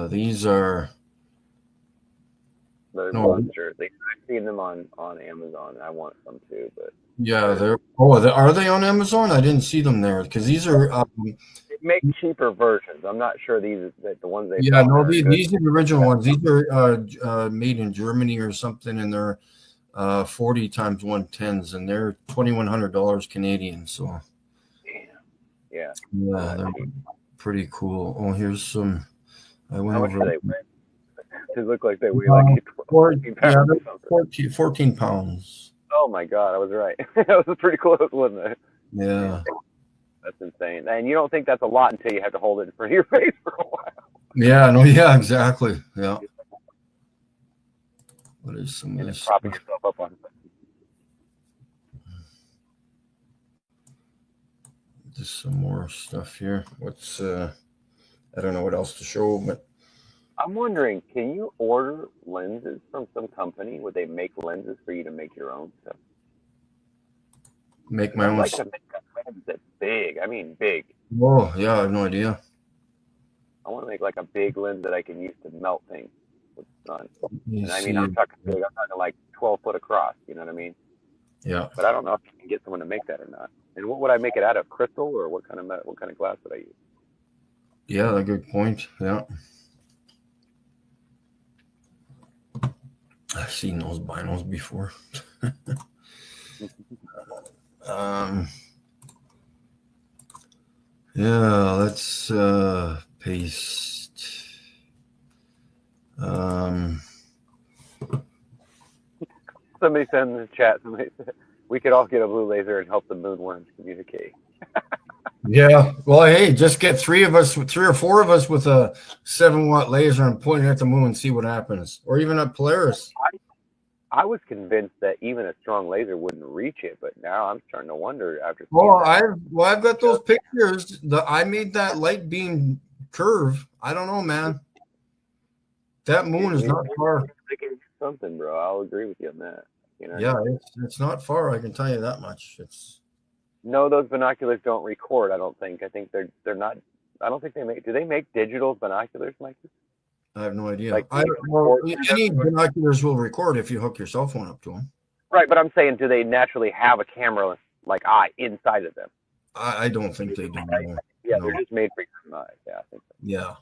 These are They're no, monsters. I've seen them on Amazon. I want some too, but yeah, they're are they on Amazon? I didn't see them there because these are they make cheaper versions. I'm not sure these that the ones they yeah, sell no, are good. these are the original ones. These are made in Germany or something, and they're 40 times 110s, and they're $2,100 Canadian. So Damn. Yeah, they're yeah, not they're cheap. pretty cool. Oh, here's some. I went How much over. do they weigh? They look like they weigh like 14 Yeah, pounds or they're something. 14 pounds. Oh my god, I was right. That was pretty close, wasn't it? Man, Yeah, that's insane. And you don't think that's a lot until you have to hold it in front of your face for a while. yeah, no, yeah, exactly. Yeah. What is some of And then this propping stuff? yourself up on something. Just some more stuff here. What's I don't know what else to show, but I'm wondering, can you order lenses from some company? Would they make lenses for you to make your own stuff? make my Because I'd own. like to make a lens that's big. I mean, big. Oh, yeah, I have no idea. I want to make like a big lens that I can use to melt things with the sun. Let me And I mean, see. I'm talking big. I'm talking like 12 foot across. You know what I mean? Yeah, But I don't know if you can get someone to make that or not. And what would I make it out of? Crystal or what kind of what kind of glass would I use? yeah, a good point. Yeah, I've seen those vinyls before. Um, yeah, let's paste. Um, Somebody said in the chat. Somebody said we could all get a blue laser and help the moonworms communicate. yeah, well, hey, just get three or four of us with a 7-watt laser and point it at the moon and see what happens, or even at Polaris. I was convinced that even a strong laser wouldn't reach it, but now I'm starting to wonder after seeing Oh, that. I've got those pictures. I made that light beam curve. I don't know, man. That moon is not far. Something, bro. I'll agree with you on that. You know what I Yeah, mean? it's not far. I can tell you that much. It's No, those binoculars don't record. I don't think. I think they're not. I don't think they make. Do they make digital binoculars, Mikey? I have no idea. Like, do you Well, record through any them? binoculars will record if you hook your cell phone up to them. Right, but I'm saying, do they naturally have a camera like eye inside of them? I don't think they do. No. Yeah, No. they're just made for your eye. Yeah, I think so. Yeah,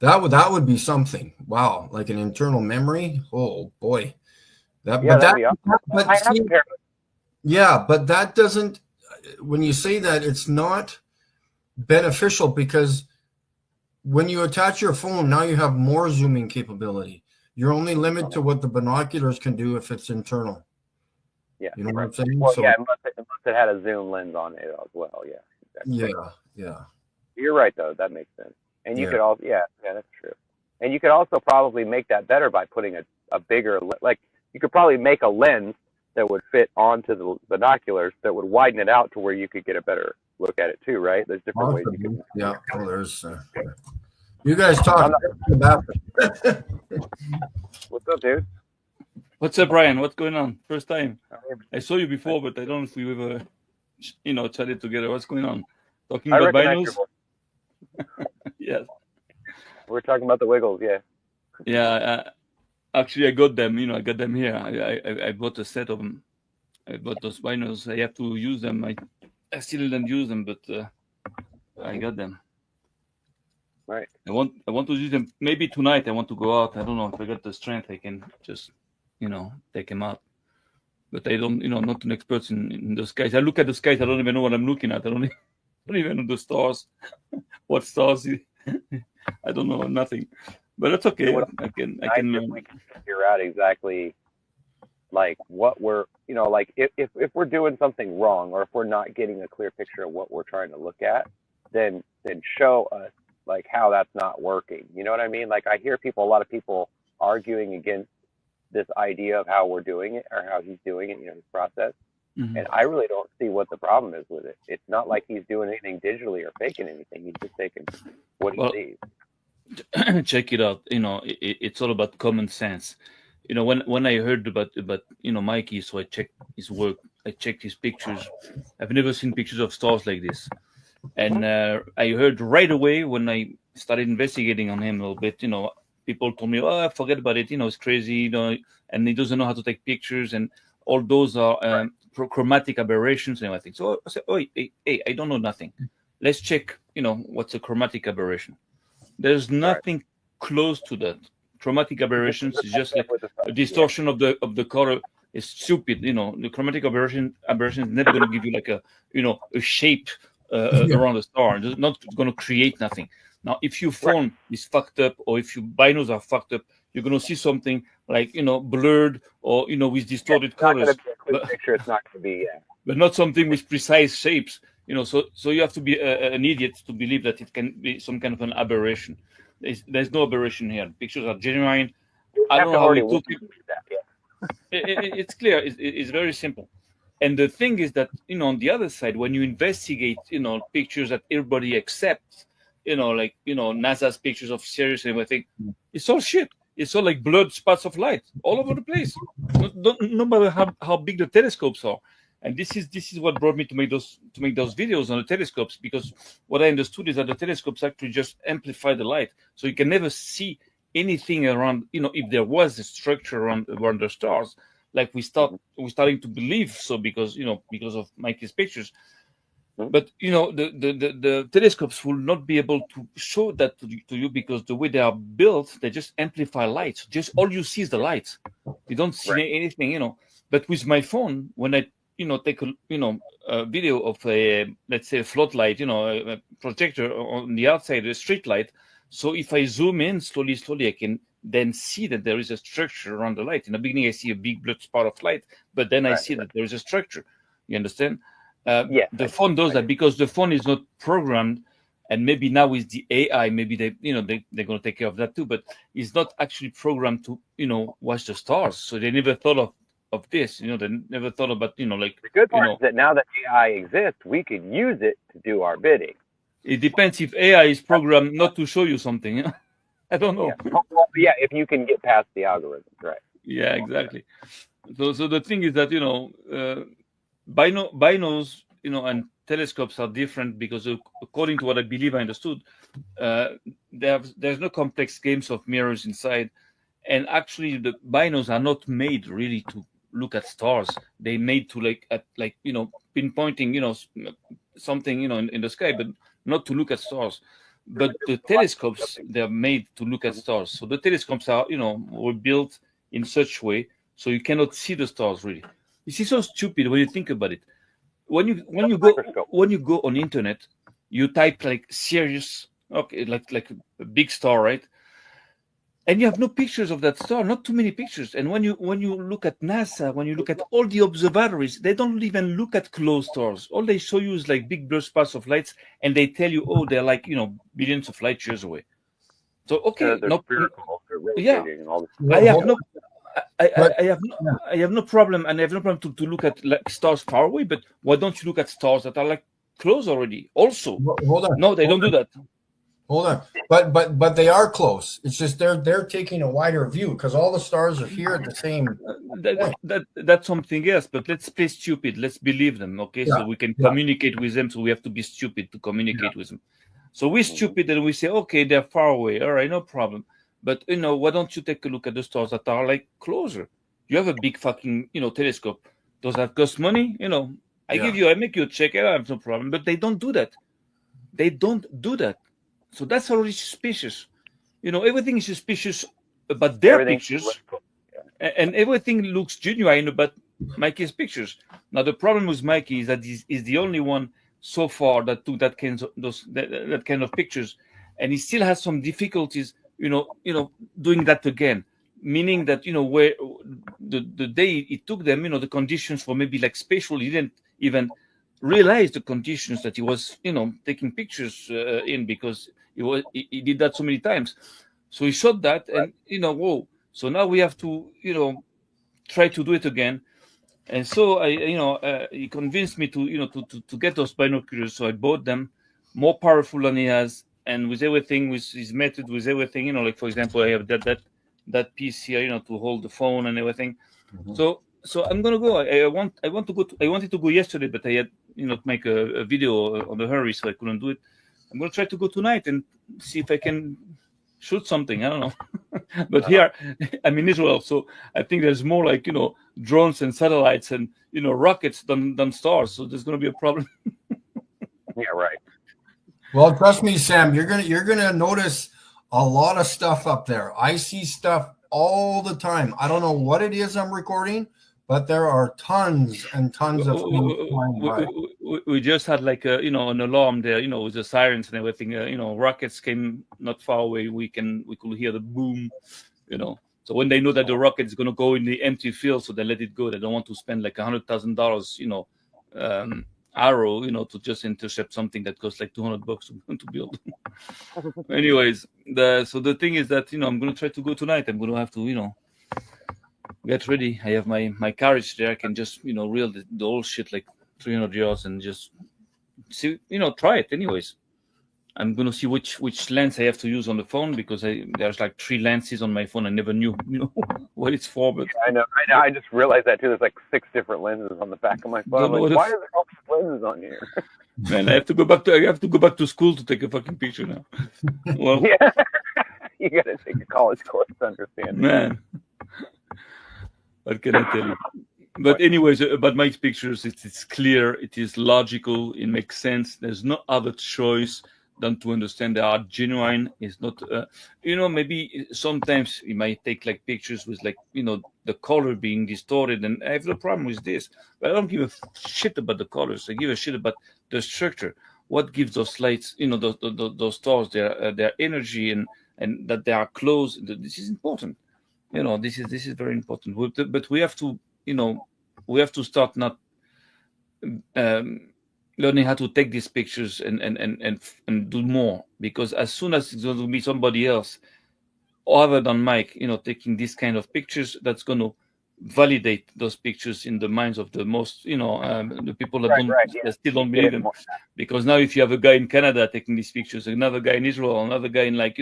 that would be something. Wow, like an internal memory. Oh boy, that. Yeah, But that'd that. be awesome. But I have see, a pair. yeah, but that doesn't. When you say that, it's not beneficial because when you attach your phone, now you have more zooming capability. You're only limited to what the binoculars can do if it's internal. Yeah, You know what right. I'm saying? Well, So yeah, unless it had a zoom lens on it as well. Yeah, exactly. yeah, yeah, You're right, though. That makes sense. And you yeah. could also, yeah, that's true. And you could also probably make that better by putting a bigger, like, you could probably make a lens that would fit onto the binoculars that would widen it out to where you could get a better look at it too, right? There's different ways you Possibly. can. Yeah. Well, there's. You guys I'm talk. not, what's up, dude? What's up, Brian? What's going on? First time. I saw you before, but I don't know if we ever, chatted together. What's going on? Talking I about recognize your vinyls? voice. Yes. We're talking about the Wiggles, yeah. Yeah. Actually, I got them. I got them here. I bought a set of them. I bought those vinyls. I have to use them. I still don't use them, but I got them. Right. I want to use them. Maybe tonight I want to go out. I don't know if I got the strength. I can just, take them out. But I don't, I'm not an expert in the skies. I look at the skies. I don't even know what I'm looking at. I don't even know the stars. What stars? I don't know nothing. But that's okay. I can learn. We can figure out exactly like what we're, like if we're doing something wrong or if we're not getting a clear picture of what we're trying to look at, then show us like how that's not working. You know what I mean? Like I hear a lot of people arguing against this idea of how we're doing it or how he's doing it, his process. Mm-hmm. And I really don't see what the problem is with it. It's not like he's doing anything digitally or faking anything. He's just taking what he sees. Check it out. It's all about common sense. When I heard about Mikey, so I checked his work. I checked his pictures. I've never seen pictures of stars like this, and I heard right away when I started investigating on him a little bit. People told me, "Oh, forget about it. It's crazy. And he doesn't know how to take pictures, and all those are chromatic aberrations and everything." So I said, "Oh, hey, I don't know nothing. Let's check. What's a chromatic aberration? There's nothing close to that. Chromatic aberrations is just like a distortion of the color. It's stupid. The chromatic aberration is never going to give you like a shape around a star. It's not going to create nothing. Now, if your phone is fucked up, or if your binos are fucked up, you're going to see something like blurred or with distorted colors. It's not going to be a clear picture. It's not going to be but not something with precise shapes. So you have to be an idiot to believe that it can be some kind of an aberration. There's no aberration here. Pictures are genuine. I don't know how we took it. It's clear. It's very simple. And the thing is that on the other side, when you investigate pictures that everybody accepts, like NASA's pictures of Sirius and everything, it's all shit. It's all like blurred spots of light all over the place. No matter how big the telescopes are. And this is what brought me to make those videos on the telescopes, because what I understood is that the telescopes actually just amplify the light, so you can never see anything around. If there was a structure around the stars, like we're starting to believe so because of Mikey's pictures. But the telescopes will not be able to show that to you because the way they are built, they just amplify light. Just all you see is the light. You don't see anything. But with my phone, when I take a video of let's say a floodlight, a projector on the outside, a street light. So if I zoom in slowly, I can then see that there is a structure around the light. In the beginning, I see a big blood spot of light, but then I see that there is a structure. You understand? The phone does that because the phone is not programmed, and maybe now with the AI, maybe they're going to take care of that too. But it's not actually programmed to watch the stars. So they never thought of this. They never thought about like the good part is that now that AI exists, we could use it to do our bidding. It depends if AI is programmed not to show you something. I don't know. Yeah, if you can get past the algorithms, right? Yeah, exactly. So the thing is that binos and telescopes are different because according to what I believe I understood, there's no complex games of mirrors inside, and actually the binos are not made really to look at stars. They made to pinpointing something in the sky, but not to look at stars. But the telescopes, they're made to look at stars. So the telescopes are were built in such way so you cannot see the stars really. This is so stupid when you think about it. When you go on internet, you type like Sirius, okay, like a big star, right? And you have no pictures of that star, not too many pictures. And when you look at NASA, when you look at all the observatories, they don't even look at close stars. All they show you is like big blurred spots of lights, and they tell you, oh, they're like billions of light years away. So okay, they're spherical, they're rotating, and all this. I have no problem, and I have no problem to look at like stars far away. But why don't you look at stars that are like close already? Also, hold on. No, they don't do that. Hold on, but they are close. It's just they're taking a wider view because all the stars are here at the same. That's something else. But let's play stupid. Let's believe them, okay? Yeah. So we can communicate with them. So we have to be stupid to communicate with them. So we're stupid and we say, okay, they're far away. All right, no problem. But why don't you take a look at the stars that are like closer? You have a big fucking telescope. Does that cost money? I make you a check. I have no problem. But they don't do that. They don't do that. So that's already suspicious. Everything is suspicious about their pictures, and everything looks genuine about Mikey's pictures. Now the problem with Mikey is that he's the only one so far that took that kind of pictures, and he still has some difficulties, doing that again. Meaning that where the day he took them, the conditions were maybe like spatial. He didn't even realize the conditions that he was, taking pictures in because he did that so many times. So he shot that, and whoa. So now we have to, try to do it again. And so he convinced me to get those binoculars. So I bought them, more powerful than he has, and with everything, with his method, with everything, like for example, I have that piece here, to hold the phone and everything. Mm-hmm. So I'm gonna go. I wanted to go yesterday, but I had to make a video on the hurry, so I couldn't do it. I'm going to try to go tonight and see if I can shoot something. I don't know. But here, I'm in Israel, so I think there's more like, drones and satellites and, rockets than stars. So there's going to be a problem. Yeah, right. Well, trust me, Sam, you're gonna notice a lot of stuff up there. I see stuff all the time. I don't know what it is I'm recording, but there are tons and tons of things flying by. We just had like an alarm there, with the sirens and everything. Rockets came not far away. We could hear the boom, So when they know that the rocket is going to go in the empty field, so they let it go. They don't want to spend like $100,000, arrow, to just intercept something that costs like $200 to build. Anyways, so the thing is that I'm going to try to go tonight. I'm going to have to get ready. I have my carriage there. I can just reel the whole shit like 300 yards and just see, try it. Anyways, I'm going to see which lens I have to use on the phone, because there's like 3 lenses on my phone. I never knew what it's for. But I know. I just realized that too. There's like 6 different lenses on the back of my phone. Like, why are there all these lenses on here? Man, I have to go back to school to take a fucking picture now. Well, yeah, you got to take a college course to understand. Man, what can I tell you? But anyways, about Mike's pictures, it's clear, it is logical, it makes sense. There's no other choice than to understand they are genuine. It's not, maybe sometimes you might take like pictures with like, the color being distorted, and I have no problem with this. But I don't give a shit about the colors. I give a shit about the structure. What gives those lights, those stars, their energy and that they are close. This is important. This is very important. But we have to, we have to start not learning how to take these pictures and do more, because as soon as it's going to be somebody else other than Mike, taking these kind of pictures, that's going to validate those pictures in the minds of the most, the people that that still don't believe them. Because now if you have a guy in Canada taking these pictures, another guy in Israel, another guy in like,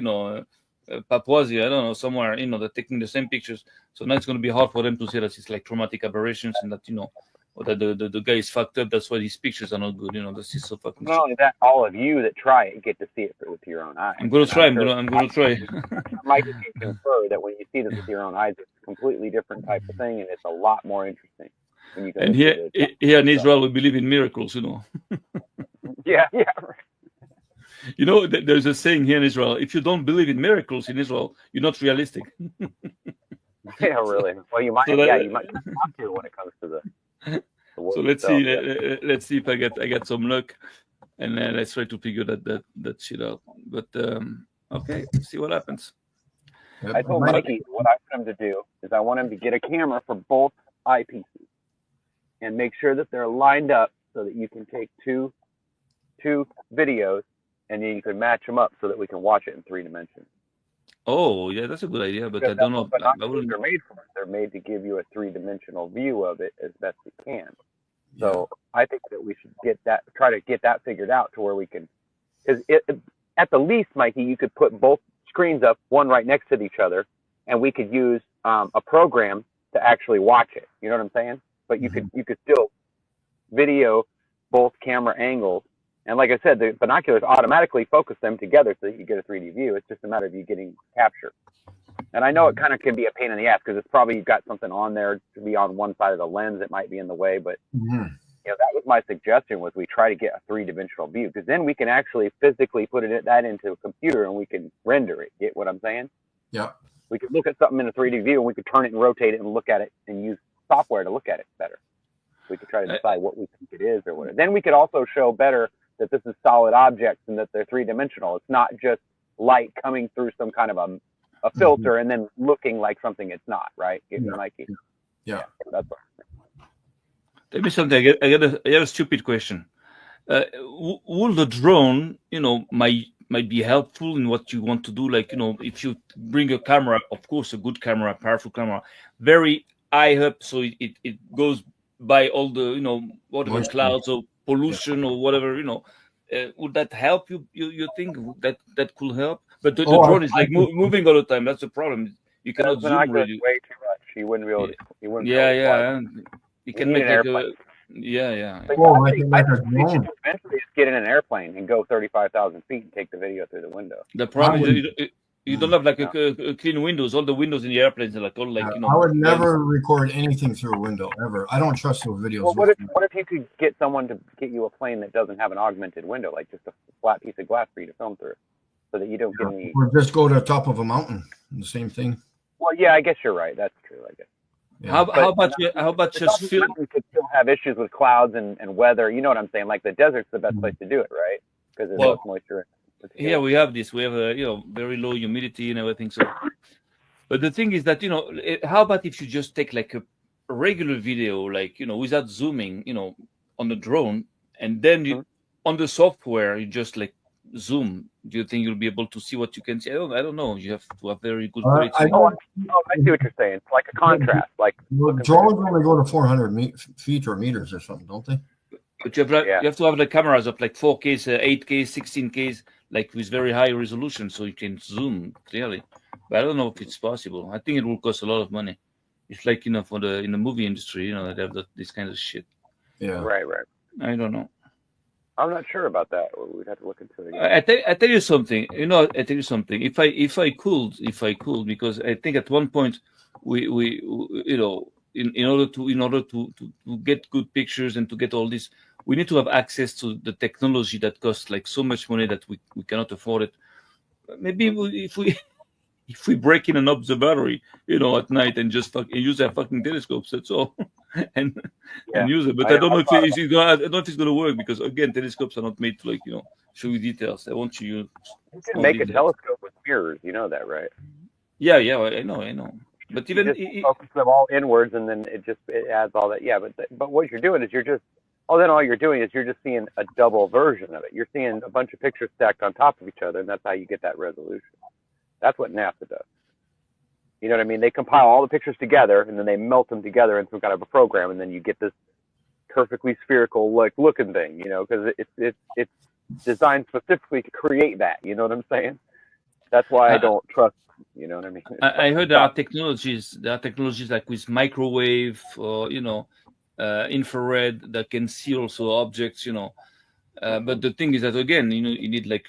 Papouasia, I don't know, somewhere, they're taking the same pictures. So now it's going to be hard for them to say that it's like traumatic aberrations and that, or that the guy is fucked up. That's why these pictures are not good. This is so fucking. Not only that, all of you that try it get to see it with your own eyes. I'm going to try. I'm going to try. Mike can confer that when you see this with your own eyes, it's a completely different type of thing, and it's a lot more interesting. When you and here in Israel, we believe in miracles. Yeah. There's a saying here in Israel: if you don't believe in miracles in Israel, you're not realistic. Yeah, really. Well, you might. You might have to when it comes to the. So let's see. Let's see if I get some luck, and let's try to figure that shit out. But okay, see what happens. I told Mikey what I want him to do is I want him to get a camera for both eyepieces and make sure that they're lined up so that you can take two videos and then you can match them up so that we can watch it in 3 dimensions. Oh, yeah, that's a good idea, but I don't know. But they're made for it. They're made to give you a 3-dimensional view of it as best we can. So I think that we should try to get that figured out to where we can, because at the least, Mikey, you could put both screens up, one right next to each other, and we could use a program to actually watch it. You know what I'm saying? But you could still video both camera angles. And like I said, the binoculars automatically focus them together so that you get a 3D view. It's just a matter of you getting capture. And I know it kind of can be a pain in the ass because it's probably you've got something on there to be on one side of the lens that might be in the way. But that was my suggestion, was we try to get a 3-dimensional view, because then we can actually physically put that into a computer and we can render it. Get what I'm saying? Yeah. We could look at something in a 3D view and we could turn it and rotate it and look at it and use software to look at it better. We could try to decide what we think it is or whatever. Then we could also show better that this is solid objects and that they're 3-dimensional. It's not just light coming through some kind of a filter and then looking like something it's not, right? Mikey? Yeah. That's what. Tell me something. I got a stupid question. Will the drone, might be helpful in what you want to do? Like, if you bring a camera, of course, a good camera, powerful camera, very high up, so it goes by all the, whatever clouds or pollution or whatever, would that help you think that could help? But the drone is like moving all the time. That's the problem. You cannot zoom really. Way too much. You wouldn't be able to. You can make like a. Yeah. I think eventually it's get in an airplane and go 35,000 feet and take the video through the window. The problem is you don't have like a clean windows. All the windows in the airplanes are like all like, you know. I would never record anything through a window ever. I don't trust those videos. Well, what if you could get someone to get you a plane that doesn't have an augmented window, like just a flat piece of glass for you to film through, so that you don't get any. Or just go to the top of a mountain. The same thing. Well, yeah, I guess you're right. That's true. I guess. Yeah. How about just film? You could still have issues with clouds and weather. You know what I'm saying? Like the desert's the best place to do it, right? Because there's less moisture. Yeah, we have this. We have very low humidity and everything. So, but the thing is that how about if you just take like a regular video, like without zooming, on the drone, and then you on the software you just like zoom. Do you think you'll be able to see what you can see? I don't know. You have to have very good quality. I see what you're saying. It's like a contrast. Like drones only go to 400 feet or meters or something, don't they? But you have to have the cameras of like 4K, 8K, 16K, like with very high resolution, so you can zoom clearly. But I don't know if it's possible. I think it will cost a lot of money. It's like for in the movie industry, they have this kind of shit. Yeah. Right. I don't know. I'm not sure about that. We'd have to look into it again. I tell you something. I tell you something. If I could, because I think at one point we in order to get good pictures and to get all this, we need to have access to the technology that costs like so much money that we cannot afford it. Maybe if we break in an observatory, at night and just use our fucking telescopes, that's all, and use it. But I don't know if it's going to work, because again, telescopes are not made to show you details. They want you. You can make a telescope with mirrors. You know that, right? Yeah, I know. But even it focus them all inwards, and then it adds all that. Yeah, but what you're doing is all you're doing is you're just seeing a double version of it. You're seeing a bunch of pictures stacked on top of each other, and that's how you get that resolution. That's what NASA does. You know what I mean? They compile all the pictures together, and then they melt them together in some kind of a program, and then you get this perfectly spherical looking thing. Because it's designed specifically to create that. You know what I'm saying? That's why I don't trust. You know what I mean? I heard there are technologies like with microwave or infrared that can see also objects. But the thing is that again, you need like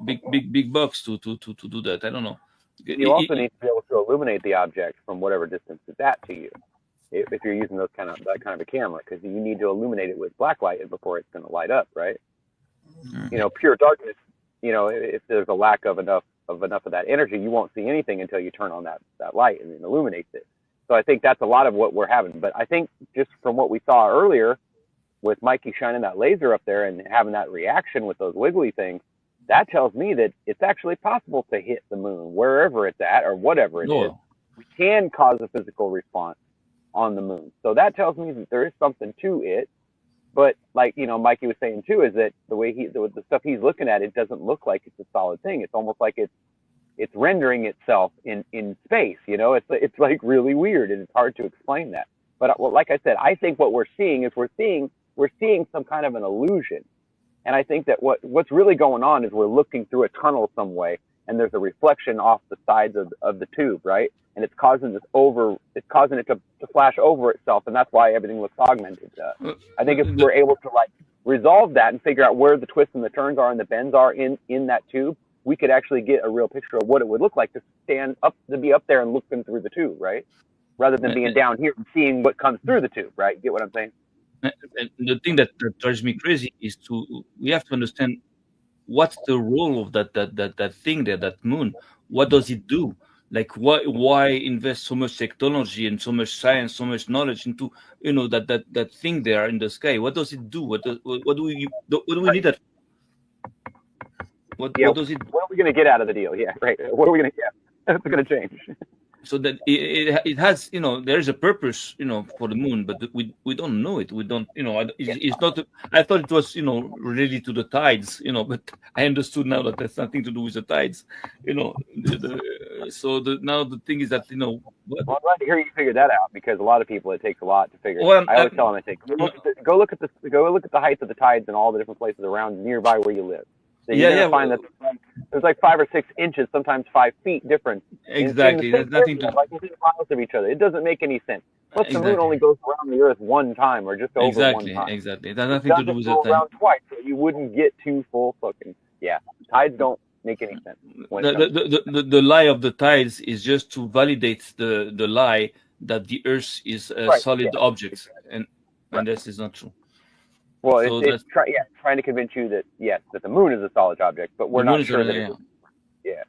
big bucks to do that. I don't know. You also need to be able to illuminate the object from whatever distance it's at to you, if you're using that kind of a camera, because you need to illuminate it with blacklight before it's going to light up, right? Mm-hmm. Pure darkness. If there's a lack of enough of that energy, you won't see anything until you turn on that light and it illuminates it. So I think that's a lot of what we're having. But I think just from what we saw earlier with Mikey shining that laser up there and having that reaction with those wiggly things, that tells me that it's actually possible to hit the moon wherever it's at or whatever it is. We can cause a physical response on the moon. So that tells me that there is something to it. But like, Mikey was saying too, is that the stuff he's looking at, it doesn't look like it's a solid thing. It's almost like it's rendering itself in space. It's like really weird, and it's hard to explain that. But like I said, I think what we're seeing is we're seeing some kind of an illusion. And I think that what's really going on is we're looking through a tunnel some way, and there's a reflection off the sides of the tube, right? And it's causing it to flash over itself, and that's why everything looks augmented. I think if we're able to resolve that and figure out where the twists and the turns are and the bends are in that tube, we could actually get a real picture of what it would look like to be up there and looking through the tube, right? Rather than being down here and seeing what comes through the tube, right? Get what I'm saying? And the thing that drives me crazy is we have to understand what's the role of that thing there, that moon. What does it do? Like why invest so much technology and so much science, so much knowledge into that thing there in the sky? What does it do? What do we need that? What does it? What are we going to get out of the deal? Yeah, right. What are we going to get? That's going to change. So that it has, there is a purpose, for the moon, but we don't know it. We don't, it's not. I thought it was, related to the tides, but I understood now that that's nothing to do with the tides, now the thing is that, Well, I'm glad to hear you figured that out, because a lot of people, it takes a lot to figure. Well, I always tell them, go look at the heights of the tides in all the different places around nearby where you live. So you're going to find that there's like 5 or 6 inches, sometimes 5 feet difference. Exactly. There's nothing to like within miles of each other. It doesn't make any sense. Plus, the moon only goes around the Earth one time, or just over one time. Exactly. It has nothing to do with the go time. around twice, so you wouldn't get 2 full fucking. Yeah, tides don't make any sense. The lie of the tides is just to validate the lie that the Earth is a solid object, and this is not true. Well, so it's trying to convince you that that the moon is a solid object, but we're not sure that it is. Yeah.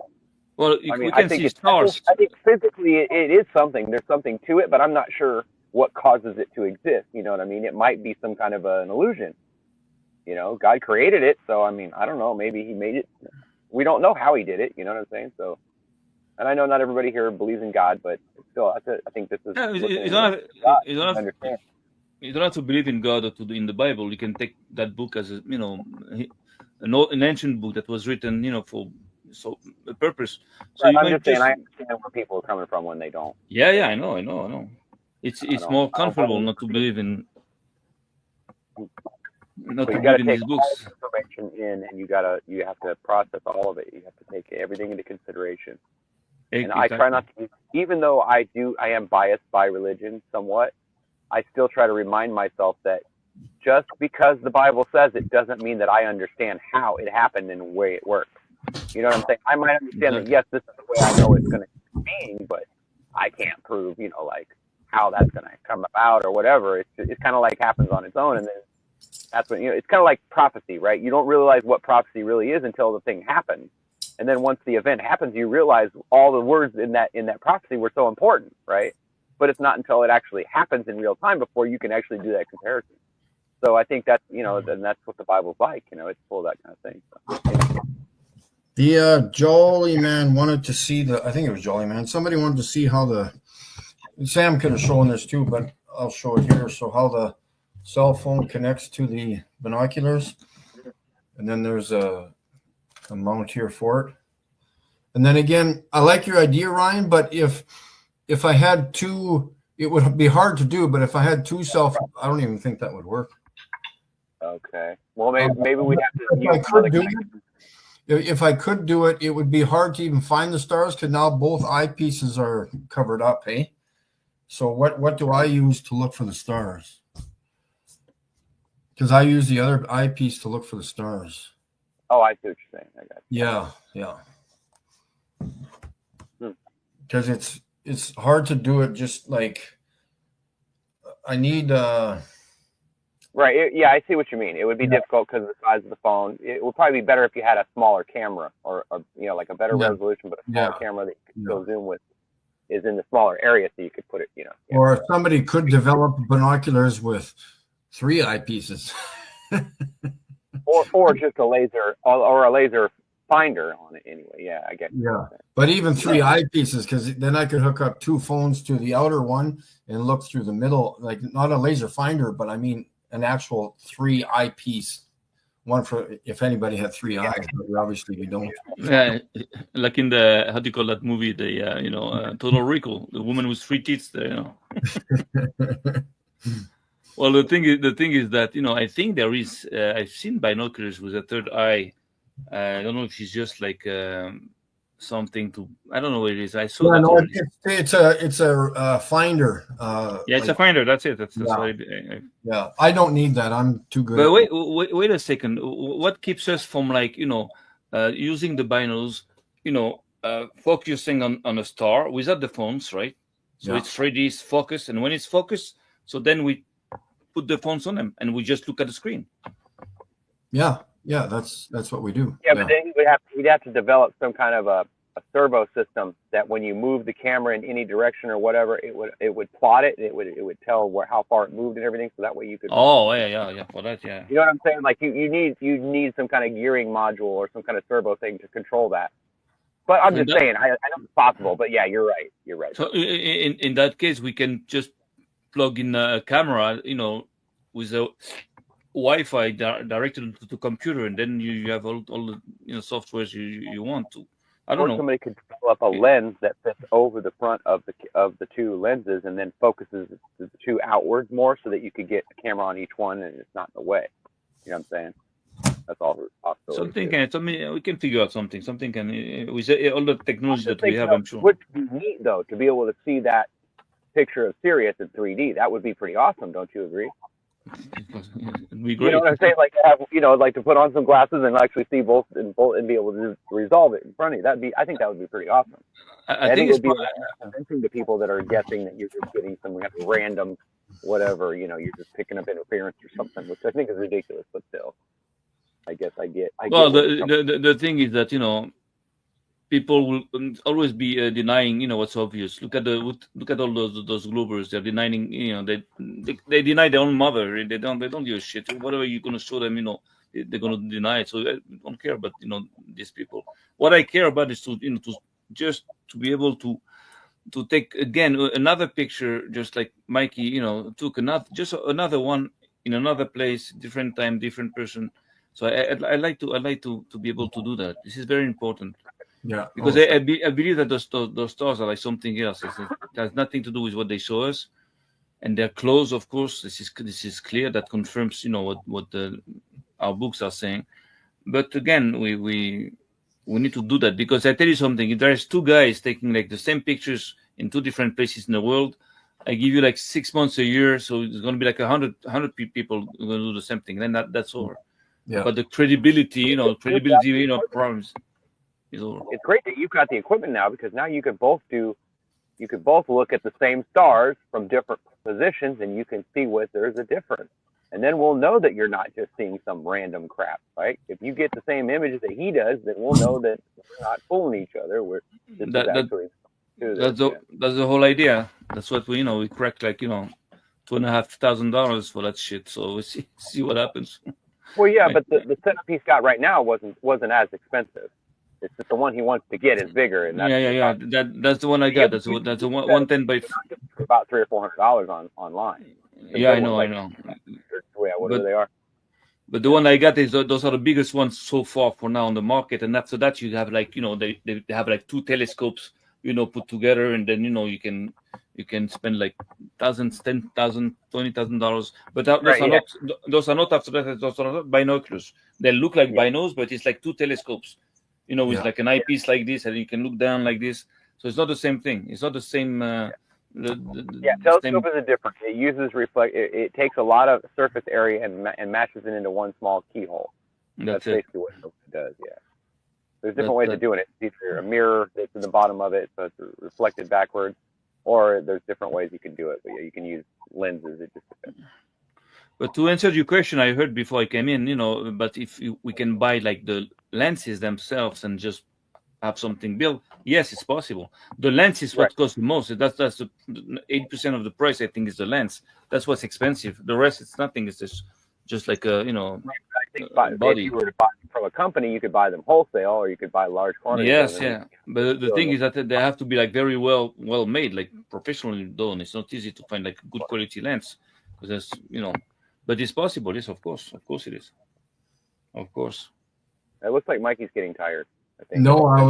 Well, we can see stars. I think physically it is something. There's something to it, but I'm not sure what causes it to exist. You know what I mean? It might be some kind of an illusion. You know, God created it, so I mean, I don't know. Maybe He made it. We don't know how He did it. You know what I'm saying? So, and I know not everybody here believes in God, but still, I think this is. You don't have to believe in God or in the Bible. You can take that book as an ancient book that was written, for a purpose. So I'm just saying, I understand where people are coming from when they don't. Yeah, I know. It's more comfortable not to believe in. Not to believe in these books. All the information in, and you have to process all of it. You have to take everything into consideration. And I try not to, even though I am biased by religion somewhat. I still try to remind myself that just because the Bible says it doesn't mean that I understand how it happened and the way it works. You know what I'm saying? I might understand that, yes, this is the way I know it's going to be, but I can't prove, like how that's going to come about or whatever. It's kind of like happens on its own. And then that's when, it's kind of like prophecy, right? You don't realize what prophecy really is until the thing happens. And then once the event happens, you realize all the words in that prophecy were so important, right? But it's not until it actually happens in real time before you can actually do that comparison. So I think that's, then that's what the Bible's like, it's full of that kind of thing. So, The Jolly Man wanted to see I think it was Jolly Man. Somebody wanted to see how Sam could have shown this too, but I'll show it here. So how the cell phone connects to the binoculars. And then there's a mount here for it. And then again, I like your idea, Ryan, but if I had two, it would be hard to do, but if I had two I don't even think that would work. Okay. Well, maybe we'd have to if I could do it, it would be hard to even find the stars because now both eyepieces are covered up, eh? So what do I use to look for the stars? Because I use the other eyepiece to look for the stars. Oh, I see what you're saying. I got you. Yeah. Because it's hard to do it just like I need right. Yeah, I see what you mean. It would be difficult because of the size of the phone. It would probably be better if you had a smaller camera or like a better resolution, but a smaller camera that you could still zoom with is in the smaller area, so you could put it, Or if somebody could develop binoculars with 3 eyepieces. or just a laser or a laser finder on it anyway. Yeah, I get it. Yeah, but even 3 eyepieces, because then I could hook up 2 phones to the outer one and look through the middle, like not a laser finder, but I mean an actual 3 eyepiece. One for if anybody had 3 eyes, but obviously we don't. Yeah, like in the how do you call that movie? The Total Recall, the woman with 3 teeth. Well, the thing is that I think there is. I've seen binoculars with a 3rd eye. I don't know if it's just like something to. I don't know what it is. I saw. Yeah, no, it's a finder. It's a finder. That's it. That's yeah. I don't need that. I'm too good. But wait a second. What keeps us from using the binos? Focusing on a star without the phones, right? So it's 3D focus, and when it's focused, so then we put the phones on them and we just look at the screen. Yeah, that's what we do. Yeah, but then we'd have to develop some kind of a servo system that when you move the camera in any direction or whatever, it would plot it. It would tell how far it moved and everything, so that way you could. Oh yeah. For that, yeah. You know what I'm saying? Like you need some kind of gearing module or some kind of servo thing to control that. But I'm just saying, I know it's possible. But yeah, you're right. You're right. So in that case, we can just plug in a camera, with a Wi-Fi directed to the computer, and then you have all the softwares you want to. I don't know. Somebody could develop a lens that fits over the front of the 2 lenses, and then focuses the 2 outwards more, so that you could get a camera on each one, and it's not in the way. You know what I'm saying? That's all possibility. Something can. Something we can figure out something. Something can. With all the technology that we have, I'm sure. Would be neat though to be able to see that picture of Sirius in 3D. That would be pretty awesome, don't you agree? It'd be great. You know what I'm saying? Like to have, like to put on some glasses and actually see both and be able to resolve it in front of you. I think that would be pretty awesome. I think it it's would be convincing to people that are guessing that you're just getting some kind of random whatever. You're just picking up interference or something, which I think is ridiculous. But still, I guess I get. Well, the thing is that people will always be denying what's obvious. Look at all those Globers. They're denying they deny their own mother. They don't give a shit. Whatever you're gonna show them, they're gonna deny it. So I don't care about these people. What I care about is to to be able to take again another picture, just like Mikey took another one in another place, different time, different person. So I like to be able to do that. This is very important. Yeah, because I believe that those stars are like something else. It has nothing to do with what they show us, and their clothes, of course. This is clear. That confirms what our books are saying. But again, we need to do that, because I tell you something. If there's two guys taking like the same pictures in two different places in the world, I give you like 6 months a year, so it's going to be like 100 people going to do the same thing. Then that's over. Yeah. But the credibility, problems. It's great that you've got the equipment now, because now you could both look at the same stars from different positions, and you can see what there's a difference. And then we'll know that you're not just seeing some random crap, right? If you get the same images that he does, then we'll know that we're not fooling each other. That's the whole idea. That's what we cracked like $2,500 for that shit. So we see what happens. Well, yeah, but the setup he's got right now wasn't as expensive. It's just the one he wants to get is bigger, and that's the one I got. That's the 110 by about $300 or $400 online. I know. Whatever they are. But the one I got is those are the biggest ones so far for now on the market, and after that you have like they have like two telescopes put together, and then you can spend like thousands, $10,000, $20,000. But those are not after that. Those are not binoculars. They look like binos, but it's like two telescopes. With like an eyepiece like this, and you can look down like this. So it's not the same thing. It's not the same. Telescope is different. It uses It takes a lot of surface area and matches it into one small keyhole. That's basically what it does. Yeah. There's different ways of doing it. It's either a mirror that's in the bottom of it, so it's reflected backwards, or there's different ways you can do it. But you can use lenses. It just depends. But to answer your question, I heard before I came in, but if we can buy like the lenses themselves and just have something built, yes, it's possible. The lens is what costs the most. That's 80% of the price, I think, is the lens. That's what's expensive. The rest, it's nothing. It's just like a I think body. If you were to buy them from a company, you could buy them wholesale, or you could buy large quantities. Yes, yeah. But the thing is that they have to be like very well made, like professionally done. It's not easy to find like good quality lens, because But it's possible, yes, of course it is. Of course. It looks like Mikey's getting tired, I think. No, I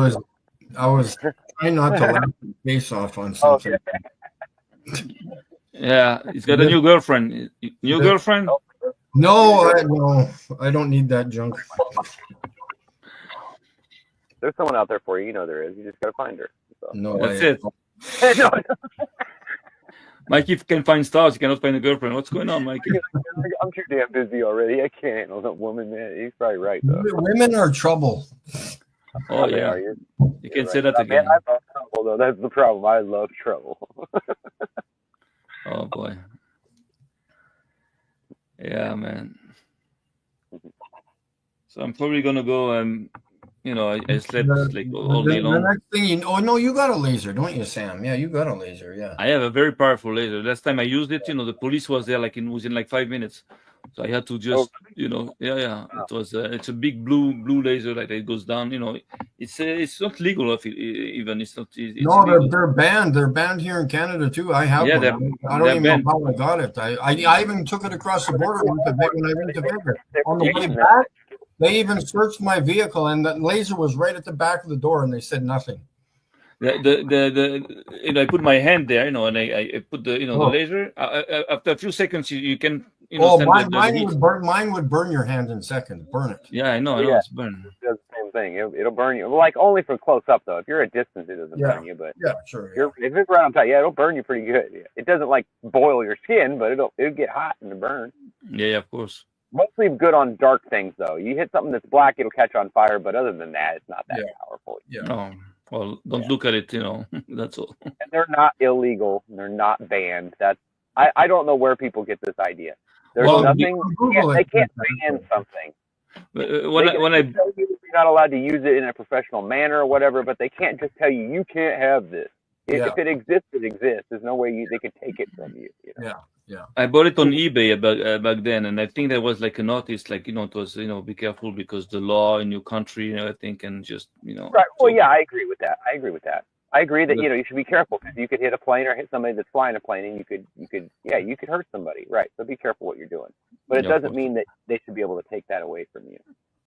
was trying not to laugh his face off on something. Yeah, he's got a new girlfriend. New girlfriend? No, I don't need that junk. There's someone out there for you. There is. You just got to find her. So. No, that's it. Mikey can find stars. He cannot find a girlfriend. What's going on, Mikey? I'm too damn busy already. I can't handle that woman, man. He's probably right, though. Women are trouble. Oh, yeah. You can say that again. Man, I love trouble, though. That's the problem. I love trouble. Oh, boy. Yeah, man. So I'm probably going to go, I slept like all day long. The next thing you got a laser, don't you, Sam? Yeah, you got a laser, yeah. I have a very powerful laser. Last time I used it, the police was there within like 5 minutes. So I had to just, It was it's a big blue laser that it goes down. It's not legal even. It's not. No, they're banned. They're banned here in Canada too. I have one. I don't even know how I got it. I even took it across the border when I went to Vegas. On the way back, they even searched my vehicle, and the laser was right at the back of the door, and they said nothing. I put my hand there, and I put the the laser. After a few seconds, you can Oh, send mine, the heat. mine would burn your hand in seconds. Burn it. Yeah, I know, Yeah. it's burn. It does the same thing. It'll burn you. Like only from close up though. If you're at distance, it doesn't Yeah. burn you. But Yeah, sure. Yeah. if it's right on top, yeah, it'll burn you pretty good. Yeah. It doesn't like boil your skin, but it'll get hot and burn. Yeah, of course. Mostly good on dark things though. You hit something that's black, it'll catch on fire. But other than that, it's not that powerful. Yeah. No, well, don't look at it. That's all. And they're not illegal. They're not banned. I don't know where people get this idea. There's nothing. They can't ban something. When I tell you you're not allowed to use it in a professional manner or whatever, but they can't just tell you you can't have this. If it exists, it exists. There's no way they could take it from you. Yeah. I bought it on eBay back then, and I think there was like a notice, like it was be careful because the law in your country, I think, and just Right. Well, yeah, I agree with that. I agree that you should be careful because you could hit a plane or hit somebody that's flying a plane, and you could hurt somebody. Right. So be careful what you're doing. But it doesn't mean that they should be able to take that away from you.